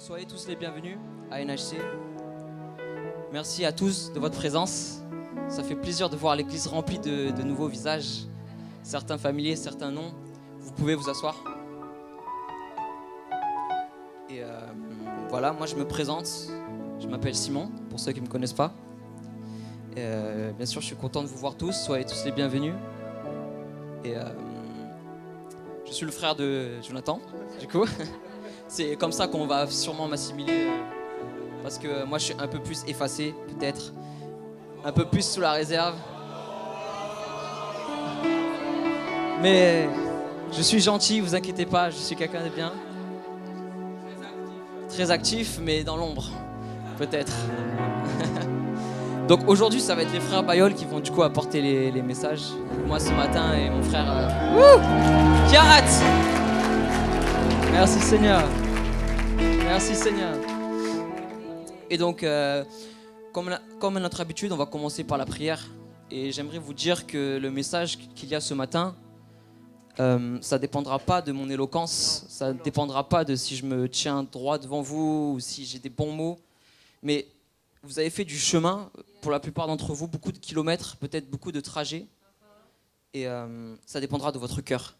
Soyez tous les bienvenus à NHC. Merci à tous de votre présence. Ça fait plaisir de voir l'église remplie de nouveaux visages, certains familiers, certains non. Vous pouvez vous asseoir. Et voilà, moi je me présente. Je m'appelle Simon, pour ceux qui ne me connaissent pas. Bien sûr, je suis content de vous voir tous. Soyez tous les bienvenus. Et je suis le frère de Jonathan, du coup. C'est comme ça qu'on va sûrement m'assimiler. Parce que moi, je suis un peu plus effacé, peut-être. Un peu plus sous la réserve. Mais je suis gentil, vous inquiétez pas, je suis quelqu'un de bien. Très actif, mais dans l'ombre, peut-être. Donc aujourd'hui, ça va être les frères Bayol qui vont du coup apporter les messages. Moi ce matin et mon frère Kiarat. Merci Seigneur. Merci Seigneur. Et donc, comme à notre habitude, on va commencer par la prière. Et j'aimerais vous dire que le message qu'il y a ce matin, ça ne dépendra pas de mon éloquence, ça ne dépendra pas de si je me tiens droit devant vous ou si j'ai des bons mots. Mais vous avez fait du chemin, pour la plupart d'entre vous, beaucoup de kilomètres, peut-être beaucoup de trajets. Et ça dépendra de votre cœur.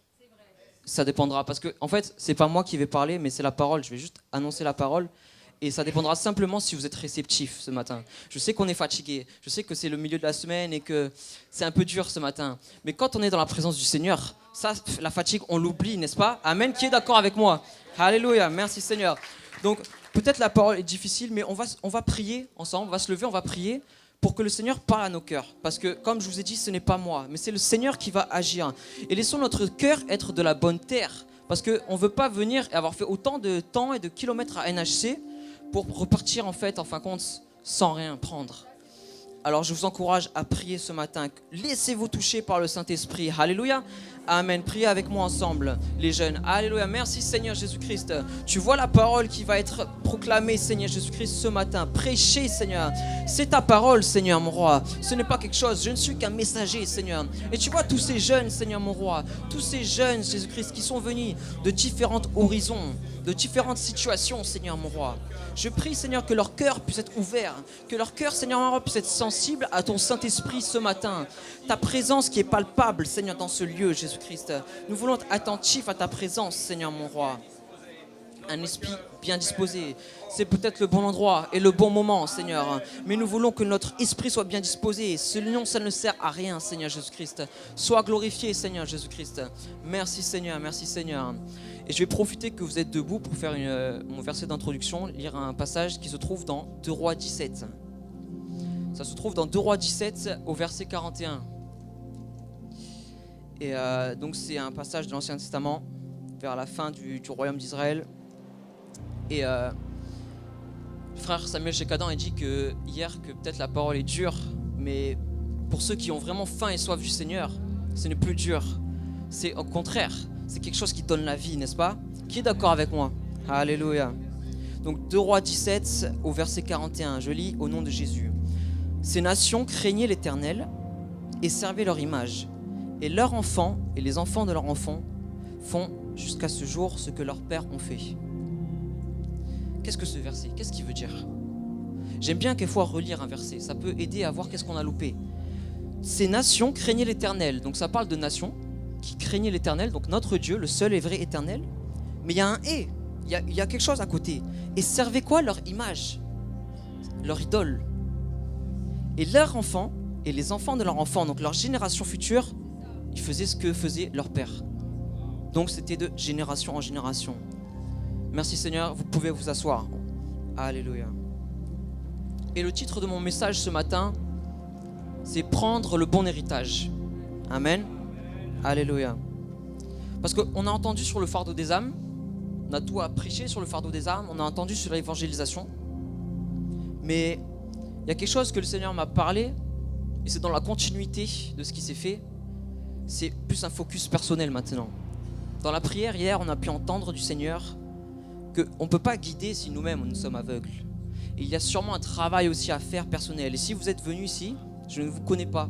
Ça dépendra, parce que en fait, c'est pas moi qui vais parler, mais c'est la parole. Je vais juste annoncer la parole. Et ça dépendra simplement si vous êtes réceptif ce matin. Je sais qu'on est fatigué, je sais que c'est le milieu de la semaine et que c'est un peu dur ce matin. Mais quand on est dans la présence du Seigneur, ça, la fatigue, on l'oublie, n'est-ce pas? Amen, qui est d'accord avec moi? Alléluia, merci Seigneur. Donc, peut-être la parole est difficile, mais on va prier ensemble, on va se lever, on va prier pour que le Seigneur parle à nos cœurs. Parce que, comme je vous ai dit, ce n'est pas moi, mais c'est le Seigneur qui va agir. Et laissons notre cœur être de la bonne terre. Parce qu'on ne veut pas venir et avoir fait autant de temps et de kilomètres à NHC pour repartir en fin de compte sans rien prendre. Alors je vous encourage à prier ce matin. Laissez-vous toucher par le Saint-Esprit. Alléluia. Amen. Priez avec moi ensemble, les jeunes. Alléluia. Merci Seigneur Jésus-Christ. Tu vois la parole qui va être proclamée, Seigneur Jésus-Christ, ce matin. Prêchez, Seigneur. C'est ta parole, Seigneur, mon roi. Ce n'est pas quelque chose. Je ne suis qu'un messager, Seigneur. Et tu vois tous ces jeunes, Seigneur, mon roi. Tous ces jeunes, Jésus-Christ, qui sont venus de différents horizons, de différentes situations, Seigneur, mon roi. Je prie, Seigneur, que leur cœur puisse être ouvert. Que leur cœur, Seigneur, mon roi, puisse être sensible à ton Saint-Esprit ce matin. Ta présence qui est palpable, Seigneur, dans ce lieu, Jésus-Christ. Nous voulons être attentifs à ta présence, Seigneur, mon roi. Un esprit bien disposé, c'est peut-être le bon endroit et le bon moment, Seigneur. Mais nous voulons que notre esprit soit bien disposé. Sinon, ça ne sert à rien, Seigneur Jésus-Christ. Sois glorifié, Seigneur Jésus-Christ. Merci, Seigneur, merci, Seigneur. Et je vais profiter que vous êtes debout pour faire mon verset d'introduction, lire un passage qui se trouve dans 2 Rois 17. Ça se trouve dans 2 Rois 17 au verset 41. Et donc c'est un passage de l'Ancien Testament vers la fin du royaume d'Israël. Et frère Samuel Chekadan a dit que hier que peut-être la parole est dure, mais pour ceux qui ont vraiment faim et soif du Seigneur, ce n'est plus dur. C'est au contraire, c'est quelque chose qui donne la vie, n'est-ce pas? Qui est d'accord avec moi? Alléluia. Donc 2 Rois 17 au verset 41, je lis au nom de Jésus. Ces nations craignaient l'Éternel et servaient leur image. Et leurs enfants et les enfants de leurs enfants font jusqu'à ce jour ce que leurs pères ont fait. Qu'est-ce que ce verset? Qu'est-ce qu'il veut dire? J'aime bien quelquefois relire un verset. Ça peut aider à voir qu'est-ce qu'on a loupé. Ces nations craignaient l'Éternel. Donc ça parle de nations qui craignaient l'Éternel. Donc notre Dieu, le seul et vrai Éternel. Mais il y a un « et ». Il y a quelque chose à côté. Et servaient quoi? Leur image. Leur idole. Et leurs enfants et les enfants de leurs enfants, donc leur génération future, ils faisaient ce que faisait leur père. Donc c'était de génération en génération. Merci Seigneur, vous pouvez vous asseoir. Alléluia. Et le titre de mon message ce matin, c'est prendre le bon héritage. Amen. Alléluia. Parce qu'on a entendu sur le fardeau des âmes, on a tout à prêcher sur le fardeau des âmes, on a entendu sur l'évangélisation. Mais il y a quelque chose que le Seigneur m'a parlé, et c'est dans la continuité de ce qui s'est fait. C'est plus un focus personnel maintenant. Dans la prière hier, on a pu entendre du Seigneur qu'on ne peut pas guider si nous-mêmes nous sommes aveugles. Et il y a sûrement un travail aussi à faire personnel. Et si vous êtes venus ici, je ne vous connais pas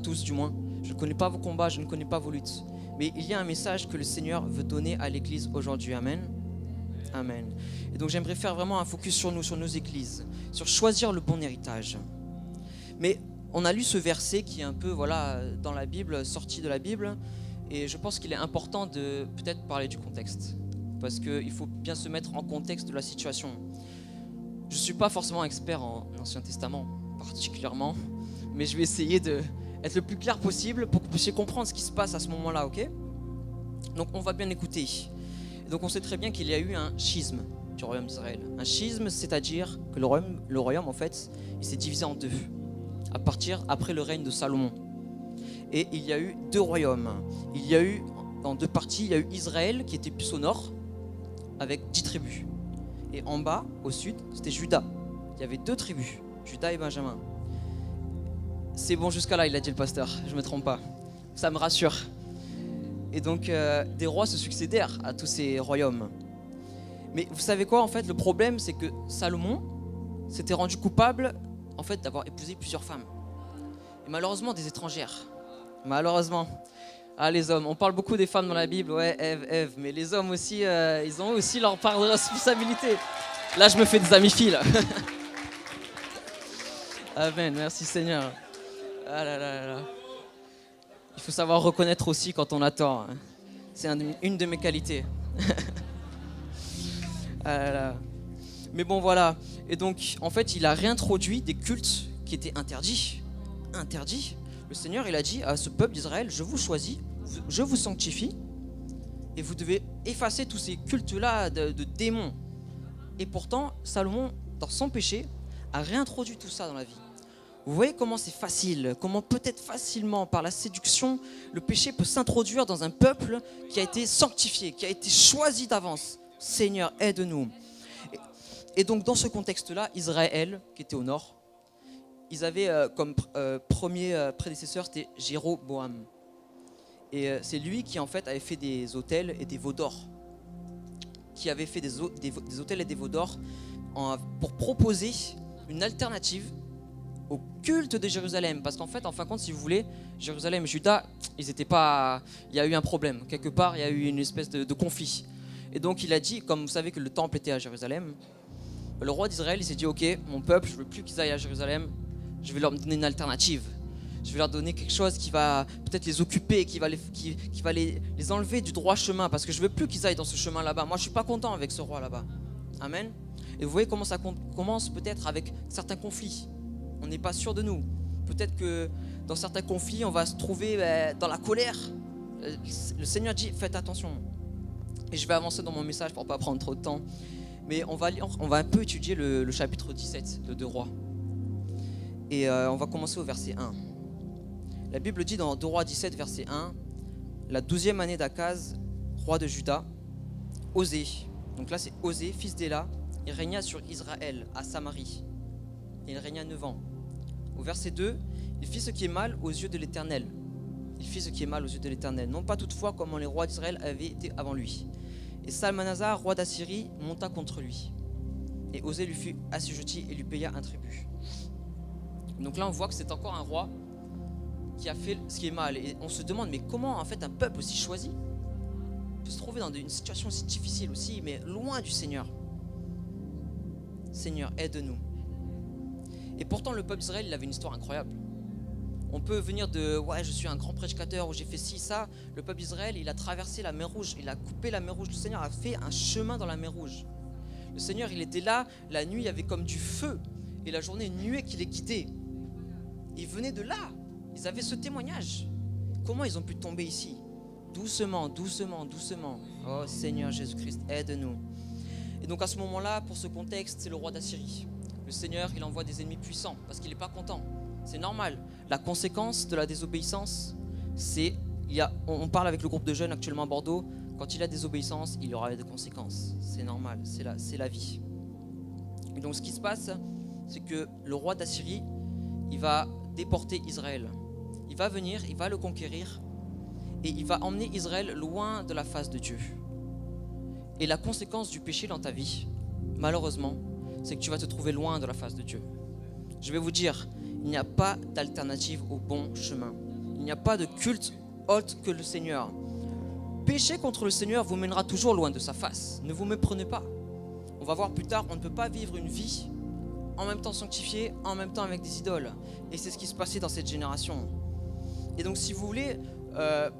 tous du moins, je ne connais pas vos combats, je ne connais pas vos luttes. Mais il y a un message que le Seigneur veut donner à l'église aujourd'hui. Amen. Amen. Et donc j'aimerais faire vraiment un focus sur nous, sur nos églises, sur choisir le bon héritage. Mais on a lu ce verset qui est un peu dans la Bible, sorti de la Bible, et je pense qu'il est important de peut-être parler du contexte, parce qu'il faut bien se mettre en contexte de la situation. Je ne suis pas forcément expert en Ancien Testament, particulièrement, mais je vais essayer d'être le plus clair possible pour que vous puissiez comprendre ce qui se passe à ce moment-là, ok ? Donc on va bien écouter. Et donc on sait très bien qu'il y a eu un schisme du royaume d'Israël. Un schisme, c'est-à-dire que le royaume en fait, il s'est divisé en deux, après le règne de Salomon. Et il y a eu deux royaumes. Il y a eu, en deux parties, il y a eu Israël qui était plus au nord, avec 10 tribus. Et en bas, au sud, c'était Juda. Il y avait 2 tribus, Juda et Benjamin. C'est bon jusqu'à là, il a dit le pasteur, je ne me trompe pas. Ça me rassure. Et donc, des rois se succédèrent à tous ces royaumes. Mais vous savez quoi, en fait, le problème, c'est que Salomon s'était rendu coupable, en fait, d'avoir épousé plusieurs femmes. Et malheureusement, des étrangères. Malheureusement. Ah, les hommes, on parle beaucoup des femmes dans la Bible, ouais, Ève, mais les hommes aussi, ils ont aussi leur part de responsabilité. Là, je me fais des amis filles, là. Amen, merci Seigneur. Ah là là là. Il faut savoir reconnaître aussi quand on a tort. C'est une de mes qualités. Ah là là. Mais bon, voilà. Et donc, en fait, il a réintroduit des cultes qui étaient interdits. Interdits. Le Seigneur, il a dit à ce peuple d'Israël, je vous choisis, je vous sanctifie, et vous devez effacer tous ces cultes-là de démons. Et pourtant, Salomon, dans son péché, a réintroduit tout ça dans la vie. Vous voyez comment c'est facile, comment peut-être facilement, par la séduction, le péché peut s'introduire dans un peuple qui a été sanctifié, qui a été choisi d'avance. Seigneur, aide-nous. Et donc, dans ce contexte-là, Israël, qui était au nord, ils avaient comme premier prédécesseur, c'était Jéroboam. Et c'est lui qui, en fait, avait fait des autels et des veaux d'or. Qui avait fait des autels et des veaux d'or pour proposer une alternative au culte de Jérusalem. Parce qu'en fait, en fin de compte, si vous voulez, Jérusalem et Juda, ils étaient pas... Il y a eu un problème. Quelque part, il y a eu une espèce de conflit. Et donc, il a dit, comme vous savez que le temple était à Jérusalem, le roi d'Israël, il s'est dit, ok, mon peuple, je veux plus qu'ils aillent à Jérusalem, je vais leur donner une alternative. Je vais leur donner quelque chose qui va peut-être les occuper, qui va les enlever du droit chemin, parce que je veux plus qu'ils aillent dans ce chemin là-bas. Moi, je suis pas content avec ce roi là-bas. Amen. Et vous voyez comment ça commence peut-être avec certains conflits. On n'est pas sûr de nous. Peut-être que dans certains conflits, on va se trouver dans la colère. Le Seigneur dit, faites attention. Et je vais avancer dans mon message pour pas prendre trop de temps. Mais on va un peu étudier le chapitre 17 de 2 Rois. Et on va commencer au verset 1. La Bible dit dans 2 Rois 17, verset 1, la 12e année d'Akaz, roi de Juda, Osée, donc là c'est Osée, fils d'Éla, il régna sur Israël, à Samarie. Et il régna 9 ans. Au verset 2, il fit ce qui est mal aux yeux de l'Éternel. Il fit ce qui est mal aux yeux de l'Éternel, non pas toutefois comme les rois d'Israël avaient été avant lui. Et Salmanasar, roi d'Assyrie, monta contre lui. Et Osée lui fut assujetti et lui paya un tribut. Donc là on voit que c'est encore un roi qui a fait ce qui est mal. Et on se demande, mais comment en fait un peuple aussi choisi peut se trouver dans une situation aussi difficile aussi, mais loin du Seigneur. Seigneur, aide-nous. Et pourtant le peuple d'Israël, il avait une histoire incroyable. On peut venir de, ouais, je suis un grand prédicateur, ou j'ai fait ci, ça. Le peuple d'Israël, il a traversé la mer Rouge, il a coupé la mer Rouge. Le Seigneur a fait un chemin dans la mer Rouge. Le Seigneur, il était là, la nuit, il y avait comme du feu, et la journée, une nuée qui les guidait. Ils venaient de là. Ils avaient ce témoignage. Comment ils ont pu tomber ici? Doucement, doucement, doucement. Oh Seigneur Jésus-Christ, aide-nous. Et donc à ce moment-là, pour ce contexte, c'est le roi d'Assyrie. Le Seigneur, il envoie des ennemis puissants parce qu'il n'est pas content. C'est normal. La conséquence de la désobéissance, c'est... On parle avec le groupe de jeunes actuellement à Bordeaux. Quand il y a désobéissance, il y aura des conséquences. C'est normal, c'est la vie. Et donc ce qui se passe, c'est que le roi d'Assyrie, il va déporter Israël. Il va venir, il va le conquérir et il va emmener Israël loin de la face de Dieu. Et la conséquence du péché dans ta vie, malheureusement, c'est que tu vas te trouver loin de la face de Dieu. Je vais vous dire, il n'y a pas d'alternative au bon chemin. Il n'y a pas de culte autre que le Seigneur. Pécher contre le Seigneur vous mènera toujours loin de sa face. Ne vous méprenez pas. on va voir plus tard, on ne peut pas vivre une vie en même temps sanctifiée, en même temps avec des idoles. Et c'est ce qui se passait dans cette génération. Et donc si vous voulez,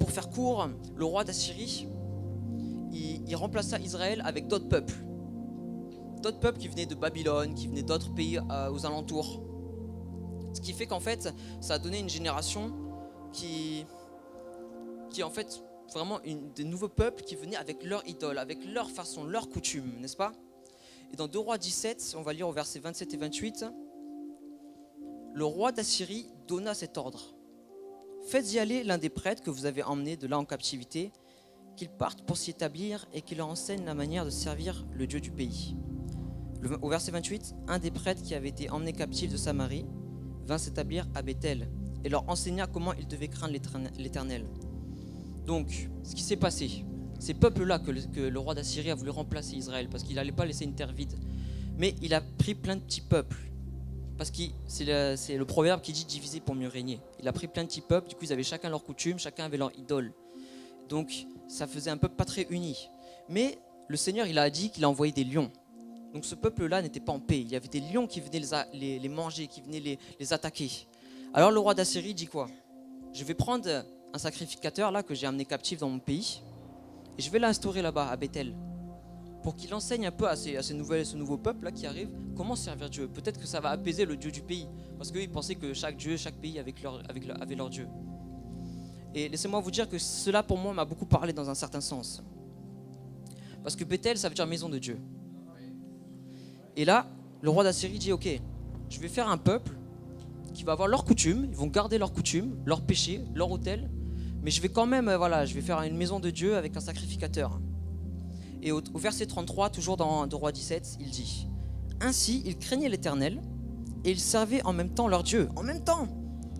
pour faire court, le roi d'Assyrie, il remplaça Israël avec d'autres peuples. D'autres peuples qui venaient de Babylone, qui venaient d'autres pays aux alentours. Ce qui fait qu'en fait, ça a donné une génération qui en fait vraiment des nouveaux peuples qui venaient avec leur idole, avec leur façon, leur coutume, n'est-ce pas? Et dans 2 Rois 17, on va lire au verset 27 et 28, le roi d'Assyrie donna cet ordre. Faites-y aller l'un des prêtres que vous avez emmenés de là en captivité, qu'il parte pour s'y établir et qu'il leur enseigne la manière de servir le Dieu du pays. Au verset 28, un des prêtres qui avait été emmené captif de Samarie vint s'établir à Bethel et leur enseigna comment ils devaient craindre l'Éternel. Donc, ce qui s'est passé, ces peuples-là que le roi d'Assyrie a voulu remplacer Israël, parce qu'il n'allait pas laisser une terre vide, mais il a pris plein de petits peuples, parce que c'est le proverbe qui dit diviser pour mieux régner. Il a pris plein de petits peuples, du coup ils avaient chacun leur coutume, chacun avait leur idole. Donc ça faisait un peuple pas très uni. Mais le Seigneur, il a dit qu'il a envoyé des lions. Donc ce peuple-là n'était pas en paix. Il y avait des lions qui venaient les manger, qui venaient les attaquer. Alors le roi d'Assyrie dit quoi? Je vais prendre un sacrificateur là que j'ai amené captif dans mon pays et je vais l'instaurer là-bas à Bethel pour qu'il enseigne un peu à ce nouveau peuple là qui arrive comment servir Dieu. Peut-être que ça va apaiser le Dieu du pays parce qu'ils pensaient que chaque pays avait leur Dieu. Et laissez-moi vous dire que cela pour moi m'a beaucoup parlé dans un certain sens. Parce que Bethel ça veut dire maison de Dieu. Et là le roi d'Assyrie dit ok, je vais faire un peuple qui va avoir leurs coutumes, ils vont garder leurs coutumes, leurs péchés, leur autel, mais je vais quand même, je vais faire une maison de Dieu avec un sacrificateur. Et au verset 33, toujours dans 2 Rois 17, il dit « Ainsi, ils craignaient l'Éternel et ils servaient en même temps leur Dieu. » En même temps.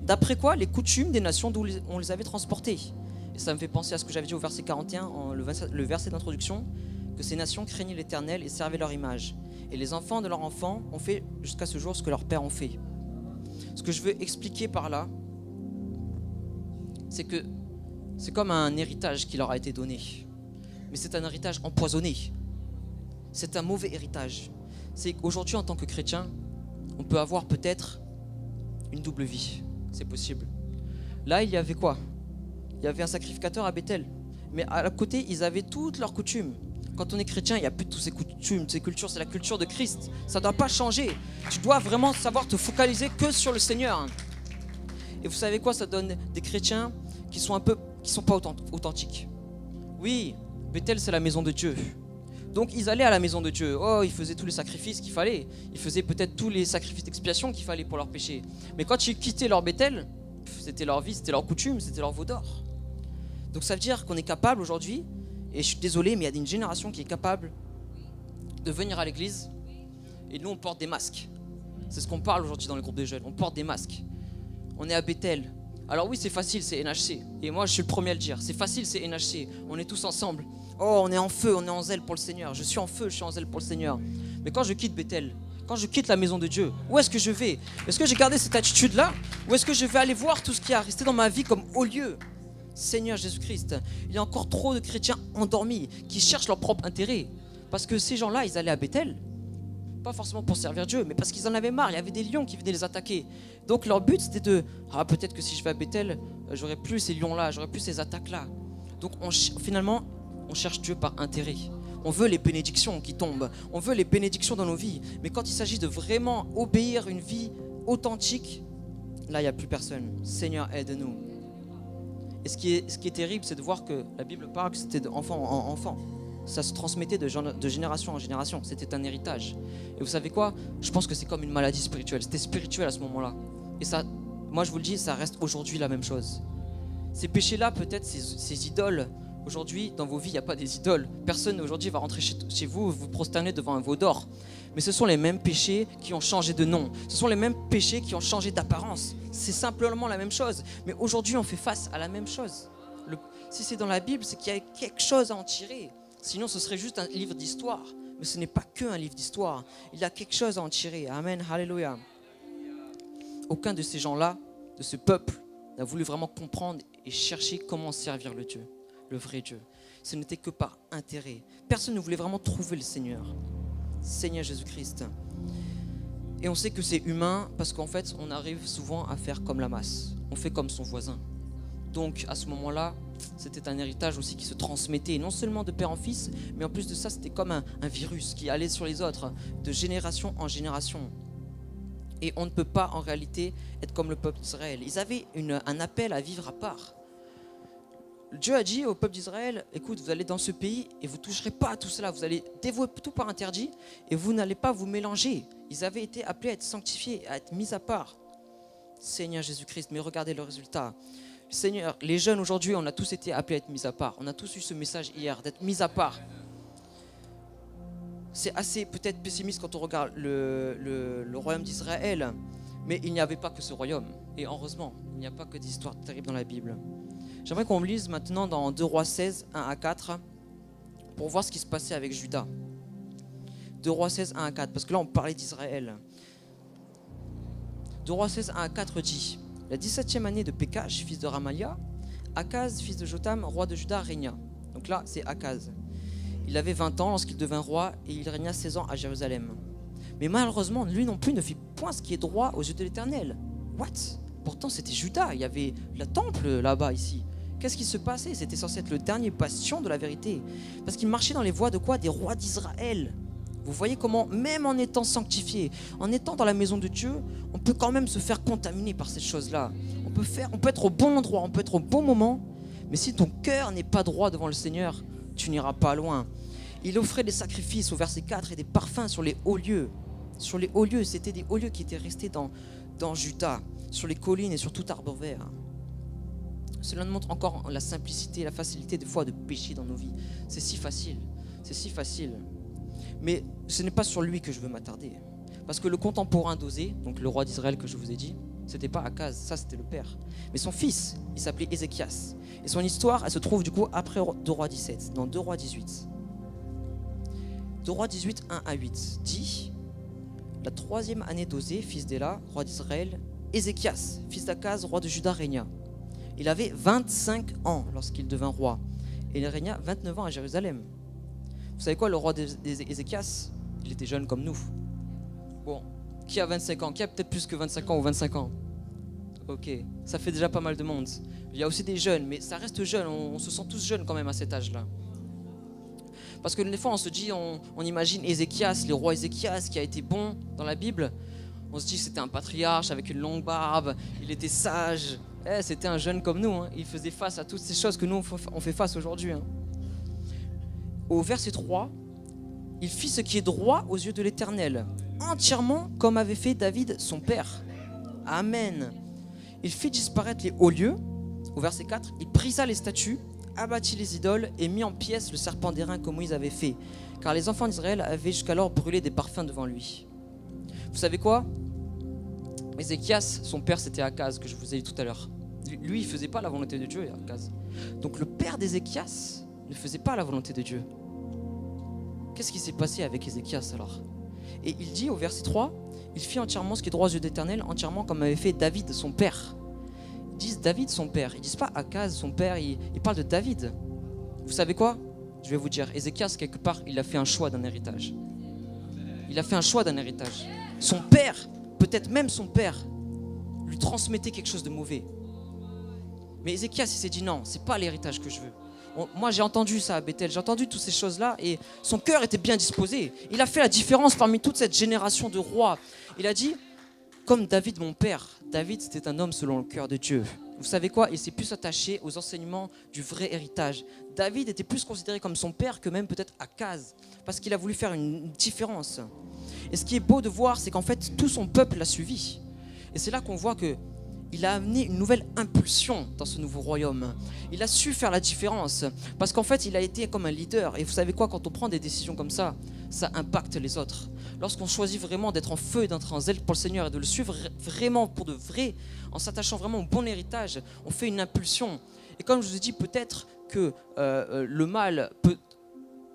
D'après quoi, les coutumes des nations d'où on les avait transportés. Et ça me fait penser à ce que j'avais dit au verset 41, le verset d'introduction, que ces nations craignaient l'Éternel et servaient leur image. Et les enfants de leurs enfants ont fait jusqu'à ce jour ce que leurs pères ont fait. Ce que je veux expliquer par là, c'est que c'est comme un héritage qui leur a été donné. Mais c'est un héritage empoisonné. C'est un mauvais héritage. C'est qu'aujourd'hui, en tant que chrétien, on peut avoir peut-être une double vie. C'est possible. Là, il y avait quoi? Il y avait un sacrificateur à Bethel. Mais à côté, ils avaient toutes leurs coutumes. Quand on est chrétien, il n'y a plus de toutes ces coutumes, ces cultures. C'est la culture de Christ. Ça ne doit pas changer. Tu dois vraiment savoir te focaliser que sur le Seigneur. Et vous savez quoi? Ça donne des chrétiens qui sont pas authentiques. Oui, Bethel, c'est la maison de Dieu. Donc ils allaient à la maison de Dieu. Oh, ils faisaient tous les sacrifices qu'il fallait. Ils faisaient peut-être tous les sacrifices d'expiation qu'il fallait pour leurs péchés. Mais quand ils quittaient leur Bethel, c'était leur vie, c'était leur coutume, c'était leur veau d'or. Donc ça veut dire qu'on est capable aujourd'hui, et je suis désolé, mais il y a une génération qui est capable de venir à l'église, et nous on porte des masques. C'est ce qu'on parle aujourd'hui dans le groupe des jeunes, on porte des masques. On est à Bethel. Alors oui, c'est facile, c'est NHC. Et moi, je suis le premier à le dire. C'est facile, c'est NHC. On est tous ensemble. Oh, on est en feu, on est en zèle pour le Seigneur. Je suis en feu, je suis en zèle pour le Seigneur. Mais quand je quitte Bethel, quand je quitte la maison de Dieu, où est-ce que je vais? Est-ce que j'ai gardé cette attitude-là? Ou est-ce que je vais aller voir tout ce qui a resté dans ma vie comme haut lieu? Seigneur Jésus-Christ, il y a encore trop de chrétiens endormis qui cherchent leur propre intérêt. Parce que ces gens-là, ils allaient à Bethel. Pas forcément pour servir Dieu, mais parce qu'ils en avaient marre. Il y avait des lions qui venaient les attaquer. Donc leur but, c'était peut-être que si je vais à Bethel, j'aurai plus ces lions-là, j'aurai plus ces attaques-là. Donc finalement, on cherche Dieu par intérêt. On veut les bénédictions qui tombent. On veut les bénédictions dans nos vies. Mais quand il s'agit de vraiment obéir une vie authentique, là, il n'y a plus personne. Seigneur, aide-nous. Et ce qui est terrible, c'est de voir que la Bible parle que c'était d'enfant en enfant. Ça se transmettait de génération en génération. C'était un héritage. Et vous savez quoi? Je pense que c'est comme une maladie spirituelle. C'était spirituel à ce moment-là. Et ça, moi je vous le dis, ça reste aujourd'hui la même chose. Ces péchés-là, peut-être, ces idoles, aujourd'hui, dans vos vies, il n'y a pas des idoles. Personne aujourd'hui va rentrer chez vous, vous prosterner devant un veau d'or. Mais ce sont les mêmes péchés qui ont changé de nom. Ce sont les mêmes péchés qui ont changé d'apparence. C'est simplement la même chose. Mais aujourd'hui, on fait face à la même chose. Si c'est dans la Bible, c'est qu'il y a quelque chose à en tirer. Sinon, ce serait juste un livre d'histoire. Mais ce n'est pas qu'un livre d'histoire. Il y a quelque chose à en tirer. Amen, alléluia. Aucun de ces gens-là, de ce peuple, n'a voulu vraiment comprendre et chercher comment servir le Dieu, le vrai Dieu. Ce n'était que par intérêt. Personne ne voulait vraiment trouver le Seigneur. Seigneur Jésus-Christ. Et on sait que c'est humain parce qu'en fait, on arrive souvent à faire comme la masse. On fait comme son voisin. Donc, à ce moment-là, c'était un héritage aussi qui se transmettait, non seulement de père en fils, mais en plus de ça, c'était comme un virus qui allait sur les autres, de génération en génération. Et on ne peut pas, en réalité, être comme le peuple d'Israël. Ils avaient un appel à vivre à part. Dieu a dit au peuple d'Israël, écoute, vous allez dans ce pays et vous ne toucherez pas à tout cela. Vous allez dévouer tout par interdit et vous n'allez pas vous mélanger. Ils avaient été appelés à être sanctifiés, à être mis à part. Seigneur Jésus-Christ, mais regardez le résultat. Seigneur, les jeunes aujourd'hui, on a tous été appelés à être mis à part. On a tous eu ce message hier, d'être mis à part. C'est assez peut-être pessimiste quand on regarde le royaume d'Israël, mais il n'y avait pas que ce royaume. Et heureusement, il n'y a pas que des histoires terribles dans la Bible. J'aimerais qu'on lise maintenant dans 2 Rois 16, 1 à 4, pour voir ce qui se passait avec Juda. 2 Rois 16, 1 à 4, parce que là on parlait d'Israël. 2 Rois 16, 1 à 4 dit: la 17e année de Pékach, fils de Ramalia, Akaz, fils de Jotam, roi de Juda, régna. Donc là, c'est Akaz. Il avait 20 ans lorsqu'il devint roi et il régna 16 ans à Jérusalem. Mais malheureusement, lui non plus ne fit point ce qui est droit aux yeux de l'Éternel. What? Pourtant, c'était Juda. Il y avait le temple là-bas, ici. Qu'est-ce qui se passait? C'était censé être le dernier bastion de la vérité. Parce qu'il marchait dans les voies de quoi? Des rois d'Israël. Vous voyez comment, même en étant sanctifié, en étant dans la maison de Dieu, on peut quand même se faire contaminer par cette chose-là. On peut être au bon endroit, on peut être au bon moment, mais si ton cœur n'est pas droit devant le Seigneur, tu n'iras pas loin. Il offrait des sacrifices au verset 4 et des parfums sur les hauts lieux. Sur les hauts lieux, c'était des hauts lieux qui étaient restés dans Juda, sur les collines et sur tout arbre vert. Cela nous montre encore la simplicité, la facilité des fois de pécher dans nos vies. C'est si facile, c'est si facile. Mais ce n'est pas sur lui que je veux m'attarder. Parce que le contemporain d'Osée, donc le roi d'Israël que je vous ai dit, c'était pas Akaz, ça c'était le père. Mais son fils, il s'appelait Ézéchias. Et son histoire, elle se trouve du coup après 2 Rois 17, dans 2 Rois 18. 2 Rois 18, 1 à 8 dit: la 3e année d'Osée, fils d'Éla, roi d'Israël, Ézéchias, fils d'Akaz, roi de Juda, régna. Il avait 25 ans lorsqu'il devint roi. Et il régna 29 ans à Jérusalem. Vous savez quoi, le roi d'Ézéchias, il était jeune comme nous. Bon, qui a 25 ans? Qui a peut-être plus que 25 ans ou 25 ans? Ok, ça fait déjà pas mal de monde. Il y a aussi des jeunes, mais ça reste jeune. On se sent tous jeunes quand même à cet âge-là. Parce que des fois, on se dit, on imagine Ézéchias, le roi Ézéchias, qui a été bon dans la Bible. On se dit que c'était un patriarche avec une longue barbe, il était sage. C'était un jeune comme nous, hein. Il faisait face à toutes ces choses que nous, on fait face aujourd'hui. Hein. Au verset 3, il fit ce qui est droit aux yeux de l'Éternel, entièrement comme avait fait David son père. Amen. Il fit disparaître les hauts lieux. Au verset 4, il brisa les statues, abattit les idoles et mit en pièces le serpent d'airain comme Moïse avait fait, car les enfants d'Israël avaient jusqu'alors brûlé des parfums devant lui. Vous savez quoi? Ézéchias, son père, c'était Akaz, que je vous ai dit tout à l'heure. Lui, il ne faisait pas la volonté de Dieu, Akaz. Donc le père d'Ézéchias ne faisait pas la volonté de Dieu. Qu'est-ce qui s'est passé avec Ézéchias alors? Et il dit au verset 3, il fit entièrement ce qui est droit aux yeux d'Éternel, entièrement comme avait fait David, son père. Ils disent David, son père. Ils ne disent pas Akaz, son père, ils parlent de David. Vous savez quoi? Je vais vous dire, Ézéchias, quelque part, il a fait un choix d'un héritage. Il a fait un choix d'un héritage. Son père, peut-être même son père, lui transmettait quelque chose de mauvais. Mais Ézéchias, il s'est dit non, c'est pas l'héritage que je veux. Moi, j'ai entendu ça à Bethel, j'ai entendu toutes ces choses-là et son cœur était bien disposé. Il a fait la différence parmi toute cette génération de rois. Il a dit, comme David, mon père, David, c'était un homme selon le cœur de Dieu. Vous savez quoi? Il s'est plus attaché aux enseignements du vrai héritage. David était plus considéré comme son père que même peut-être Akaz, parce qu'il a voulu faire une différence. Et ce qui est beau de voir, c'est qu'en fait, tout son peuple l'a suivi. Et c'est là qu'on voit que il a amené une nouvelle impulsion dans ce nouveau royaume. Il a su faire la différence. Parce qu'en fait, il a été comme un leader. Et vous savez quoi, quand on prend des décisions comme ça impacte les autres. Lorsqu'on choisit vraiment d'être en feu et d'être en zèle pour le Seigneur et de le suivre vraiment pour de vrai, en s'attachant vraiment au bon héritage, on fait une impulsion. Et comme je vous ai dit, peut-être que le mal peut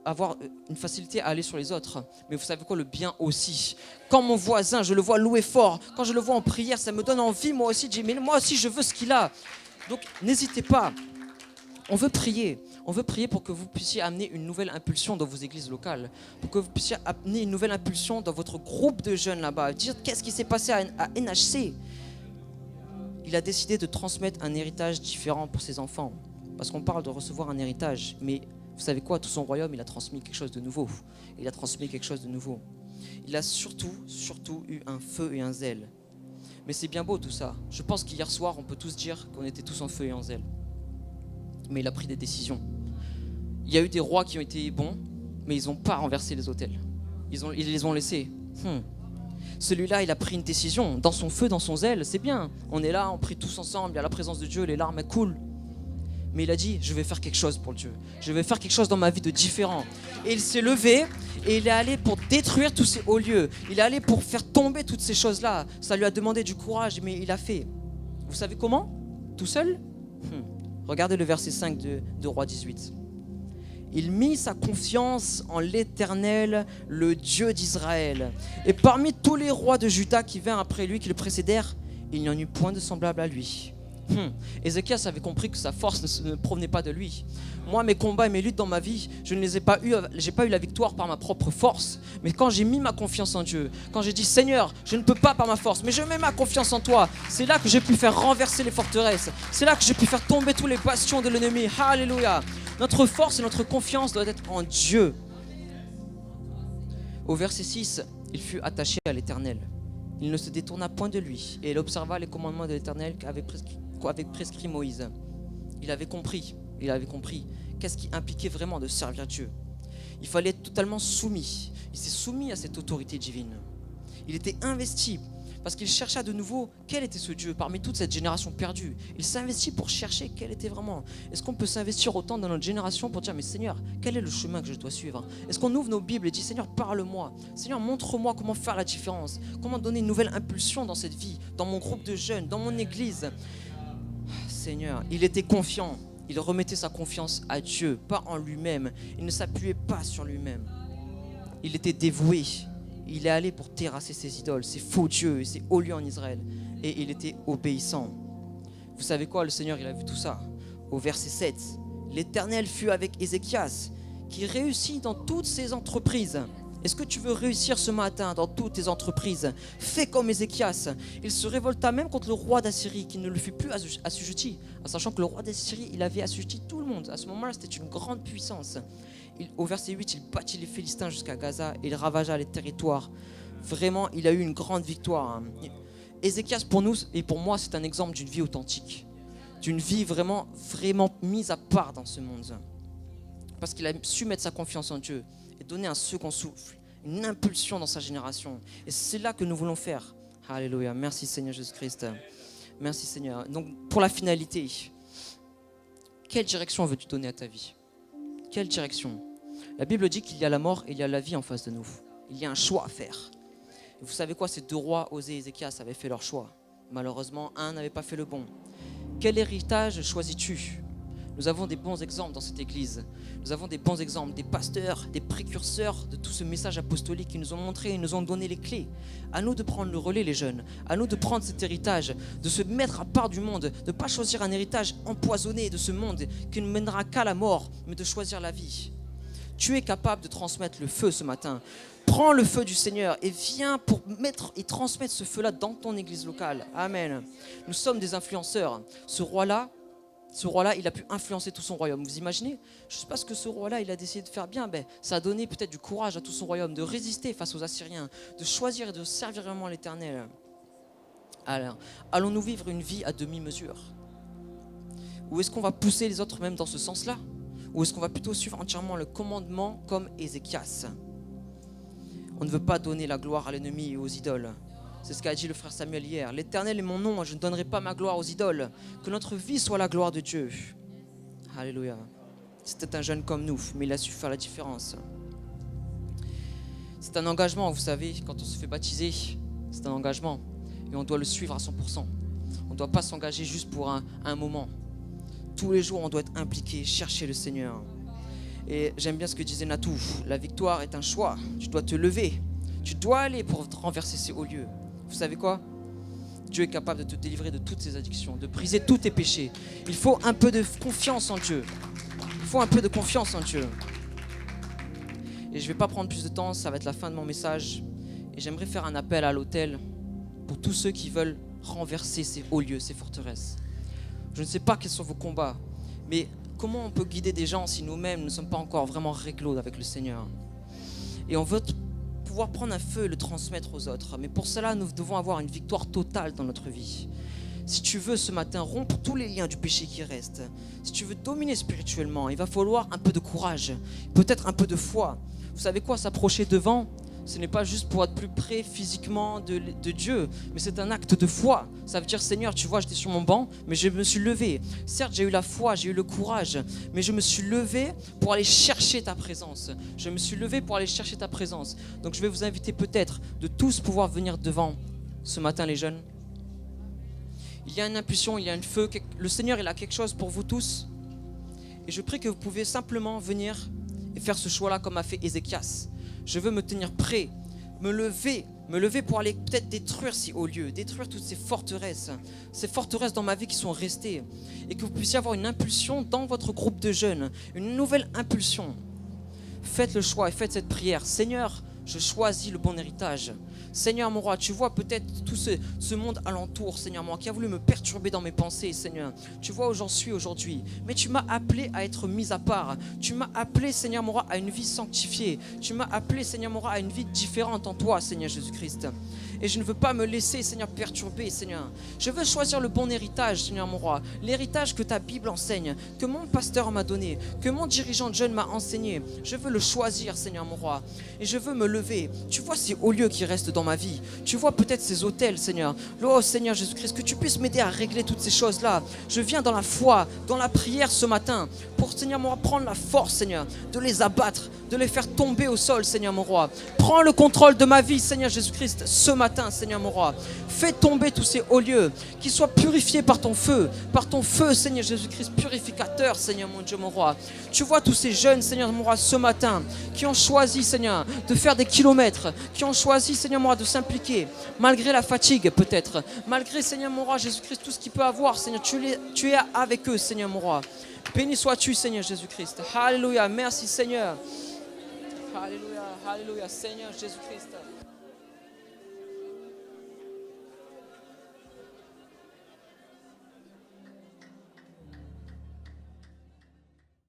avoir une facilité à aller sur les autres. Mais vous savez quoi, le bien aussi. Quand mon voisin, je le vois louer fort, quand je le vois en prière, ça me donne envie, moi aussi, de dire, mais moi aussi, je veux ce qu'il a. Donc, n'hésitez pas. On veut prier. On veut prier pour que vous puissiez amener une nouvelle impulsion dans vos églises locales, pour que vous puissiez amener une nouvelle impulsion dans votre groupe de jeunes là-bas. Dire qu'est-ce qui s'est passé à NHC. Il a décidé de transmettre un héritage différent pour ses enfants. Parce qu'on parle de recevoir un héritage, mais vous savez quoi, tout son royaume, il a transmis quelque chose de nouveau. Il a transmis quelque chose de nouveau. Il a surtout eu un feu et un zèle. Mais c'est bien beau tout ça. Je pense qu'hier soir, on peut tous dire qu'on était tous en feu et en zèle. Mais il a pris des décisions. Il y a eu des rois qui ont été bons, mais ils n'ont pas renversé les autels. Ils les ont laissés. Celui-là, il a pris une décision. Dans son feu, dans son zèle, c'est bien. On est là, on prie tous ensemble, il y a la présence de Dieu, les larmes coulent. Mais il a dit, je vais faire quelque chose pour Dieu. Je vais faire quelque chose dans ma vie de différent. Et il s'est levé et il est allé pour détruire tous ces hauts lieux. Il est allé pour faire tomber toutes ces choses-là. Ça lui a demandé du courage, mais il a fait. Vous savez comment? Tout seul? Regardez le verset 5 de Roi 18. Il mit sa confiance en l'Éternel, le Dieu d'Israël. Et parmi tous les rois de Juda qui vinrent après lui, qui le précédèrent, il n'y en eut point de semblable à lui. Ézéchias avait compris que sa force ne provenait pas de lui. Moi, mes combats et mes luttes dans ma vie, je ne les ai pas eu. J'ai pas eu la victoire par ma propre force. Mais quand j'ai mis ma confiance en Dieu, quand j'ai dit Seigneur, je ne peux pas par ma force, mais je mets ma confiance en toi. C'est là que j'ai pu faire renverser les forteresses. C'est là que j'ai pu faire tomber tous les bastions de l'ennemi. Alléluia. Notre force et notre confiance doivent être en Dieu. Au verset 6, il fut attaché à l'Éternel. Il ne se détourna point de lui et il observa les commandements de l'Éternel qu'avait prescrit Moïse. Il avait compris qu'est-ce qui impliquait vraiment de servir Dieu. Il fallait être totalement soumis. Il s'est soumis à cette autorité divine. Il était investi parce qu'il chercha de nouveau quel était ce Dieu parmi toute cette génération perdue. Il s'investit pour chercher quel était vraiment. Est-ce qu'on peut s'investir autant dans notre génération pour dire mais Seigneur, quel est le chemin que je dois suivre? Est-ce qu'on ouvre nos Bibles et dit Seigneur, parle-moi. Seigneur, montre-moi comment faire la différence. Comment donner une nouvelle impulsion dans cette vie, dans mon groupe de jeunes, dans mon église. Seigneur, il était confiant. Il remettait sa confiance à Dieu, pas en lui-même. Il ne s'appuyait pas sur lui-même. Il était dévoué. Il est allé pour terrasser ses idoles, ses faux dieux et ses hauts lieux en Israël. Et il était obéissant. Vous savez quoi, le Seigneur, il a vu tout ça. Au verset 7, l'Éternel fut avec Ézéchias, qui réussit dans toutes ses entreprises. Est-ce que tu veux réussir ce matin dans toutes tes entreprises? Fais comme Ézéchias. Il se révolta même contre le roi d'Assyrie, qui ne le fut plus assujetti, en sachant que le roi d'Assyrie, il avait assujetti tout le monde. À ce moment-là, c'était une grande puissance. Au verset 8, il battit les Philistins jusqu'à Gaza et il ravagea les territoires. Vraiment, il a eu une grande victoire. Ézéchias, pour nous et pour moi, c'est un exemple d'une vie authentique, d'une vie vraiment mise à part dans ce monde. Parce qu'il a su mettre sa confiance en Dieu et donner un second souffle, une impulsion dans sa génération. Et c'est là que nous voulons faire. Alléluia. Merci Seigneur Jésus-Christ. Merci Seigneur. Donc pour la finalité, quelle direction veux-tu donner à ta vie? Quelle direction? La Bible dit qu'il y a la mort et il y a la vie en face de nous. Il y a un choix à faire. Et vous savez quoi? Ces deux rois, Osée et Ézéchias, avaient fait leur choix. Malheureusement, un n'avait pas fait le bon. Quel héritage choisis-tu? Nous avons des bons exemples dans cette église. Nous avons des bons exemples, des pasteurs, des précurseurs de tout ce message apostolique qui nous ont montré et nous ont donné les clés. À nous de prendre le relais, les jeunes. À nous de prendre cet héritage, de se mettre à part du monde, de ne pas choisir un héritage empoisonné de ce monde qui ne mènera qu'à la mort, mais de choisir la vie. Tu es capable de transmettre le feu ce matin. Prends le feu du Seigneur et viens pour mettre et transmettre ce feu-là dans ton église locale. Amen. Nous sommes des influenceurs. Ce roi-là, il a pu influencer tout son royaume. Vous imaginez? Je ne sais pas ce que ce roi-là, il a décidé de faire bien. Ça a donné peut-être du courage à tout son royaume, de résister face aux Assyriens, de choisir et de servir vraiment l'Éternel. Alors, allons-nous vivre une vie à demi-mesure? Ou est-ce qu'on va pousser les autres même dans ce sens-là? Ou est-ce qu'on va plutôt suivre entièrement le commandement comme Ézéchias? On ne veut pas donner la gloire à l'ennemi et aux idoles. C'est ce qu'a dit le frère Samuel hier. L'Éternel est mon nom, je ne donnerai pas ma gloire aux idoles. Que notre vie soit la gloire de Dieu. Alléluia. C'était un jeune comme nous, mais il a su faire la différence. C'est un engagement, vous savez, quand on se fait baptiser, c'est un engagement. Et on doit le suivre à 100%. On ne doit pas s'engager juste pour un moment. Tous les jours, on doit être impliqué, chercher le Seigneur. Et j'aime bien ce que disait Natou. La victoire est un choix. Tu dois te lever. Tu dois aller pour renverser ces hauts lieux. Vous savez quoi? Dieu est capable de te délivrer de toutes tes addictions, de briser tous tes péchés. Il faut un peu de confiance en Dieu. Il faut un peu de confiance en Dieu. Et je ne vais pas prendre plus de temps, ça va être la fin de mon message. Et j'aimerais faire un appel à l'autel pour tous ceux qui veulent renverser ces hauts lieux, ces forteresses. Je ne sais pas quels sont vos combats, mais comment on peut guider des gens si nous-mêmes ne sommes pas encore vraiment réglo avec le Seigneur? Et on veut pouvoir prendre un feu et le transmettre aux autres. Mais pour cela, nous devons avoir une victoire totale dans notre vie. Si tu veux ce matin rompre tous les liens du péché qui restent, si tu veux dominer spirituellement, il va falloir un peu de courage, peut-être un peu de foi. Vous savez quoi, s'approcher devant, ce n'est pas juste pour être plus près physiquement de Dieu, mais c'est un acte de foi. Ça veut dire, Seigneur, tu vois, j'étais sur mon banc, mais je me suis levé. Certes, j'ai eu la foi, j'ai eu le courage, mais je me suis levé pour aller chercher ta présence. Je me suis levé pour aller chercher ta présence. Donc je vais vous inviter peut-être de tous pouvoir venir devant ce matin, les jeunes. Il y a une impulsion, il y a un feu. Le Seigneur, il a quelque chose pour vous tous. Et je prie que vous pouvez simplement venir et faire ce choix-là comme a fait Ézéchias. Je veux me tenir prêt, me lever pour aller peut-être détruire ces hauts lieux, détruire toutes ces forteresses dans ma vie qui sont restées. Et que vous puissiez avoir une impulsion dans votre groupe de jeunes, une nouvelle impulsion. Faites le choix et faites cette prière. Seigneur, je choisis le bon héritage. Seigneur mon roi, tu vois peut-être tout ce monde alentour, Seigneur mon roi, qui a voulu me perturber dans mes pensées, Seigneur. Tu vois où j'en suis aujourd'hui. Mais tu m'as appelé à être mis à part. Tu m'as appelé, Seigneur mon roi, à une vie sanctifiée. Tu m'as appelé, Seigneur mon roi, à une vie différente en toi, Seigneur Jésus-Christ. Et je ne veux pas me laisser, Seigneur, perturber, Seigneur. Je veux choisir le bon héritage, Seigneur mon roi. L'héritage que ta Bible enseigne, que mon pasteur m'a donné, que mon dirigeant de jeunes m'a enseigné. Je veux le choisir, Seigneur mon roi. Et je veux me lever. Tu vois ces hauts lieux qui restent dans ma vie. Tu vois peut-être ces hôtels, Seigneur. Oh, Seigneur Jésus-Christ, que tu puisses m'aider à régler toutes ces choses-là. Je viens dans la foi, dans la prière ce matin, pour, Seigneur mon roi, prendre la force, Seigneur, de les abattre, de les faire tomber au sol, Seigneur mon roi. Prends le contrôle de ma vie, Seigneur Jésus-Christ, ce matin, Seigneur mon roi. Fais tomber tous ces hauts lieux, qu'ils soient purifiés par ton feu, Seigneur Jésus-Christ, purificateur, Seigneur mon Dieu, mon roi. Tu vois tous ces jeunes, Seigneur mon roi, ce matin, qui ont choisi, Seigneur, de faire des kilomètres, qui ont choisi, Seigneur mon roi, de s'impliquer, malgré la fatigue peut-être, malgré, Seigneur mon roi, Jésus-Christ, tout ce qu'il peut avoir, Seigneur, tu es avec eux, Seigneur mon roi. Béni sois-tu, Seigneur Jésus-Christ. Alléluia, merci Seigneur. Alléluia, alléluia, Seigneur Jésus-Christ.